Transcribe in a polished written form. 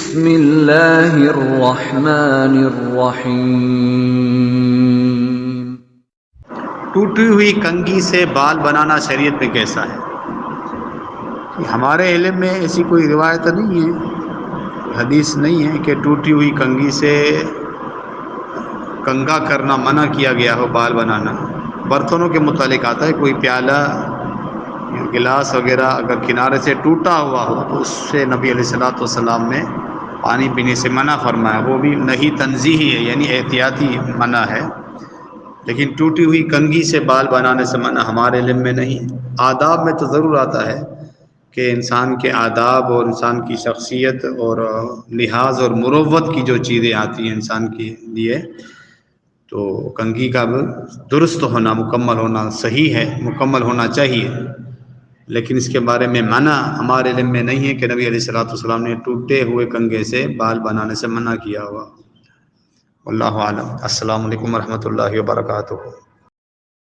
بسم اللہ الرحمن الرحیم۔ ٹوٹی ہوئی کنگھی سے بال بنانا شریعت میں کیسا ہے؟ ہمارے علم میں ایسی کوئی روایت نہیں ہے، حدیث نہیں ہے کہ ٹوٹی ہوئی کنگھی سے کنگھا کرنا منع کیا گیا ہو بال بنانا۔ برتنوں کے متعلق آتا ہے، کوئی پیالہ گلاس وغیرہ اگر کنارے سے ٹوٹا ہوا ہو تو اس سے نبی علیہ الصلوۃ والسلام نے پانی پینے سے منع فرمایا، وہ بھی نہیں تنزیہی ہے، یعنی احتیاطی منع ہے۔ لیکن ٹوٹی ہوئی کنگھی سے بال بنانے سے منع ہمارے علم میں نہیں۔ آداب میں تو ضرور آتا ہے کہ انسان کے آداب اور انسان کی شخصیت اور لحاظ اور مروت کی جو چیزیں آتی ہیں انسان کے لیے، تو کنگھی کا درست ہونا، مکمل ہونا صحیح ہے، مکمل ہونا چاہیے۔ لیکن اس کے بارے میں منع ہمارے علم میں نہیں ہے کہ نبی علیہ الصلوۃ والسلام نے ٹوٹے ہوئے کنگھے سے بال بنانے سے منع کیا ہوا۔ واللہ اعلم۔ السلام علیکم ورحمۃ اللہ وبرکاتہ۔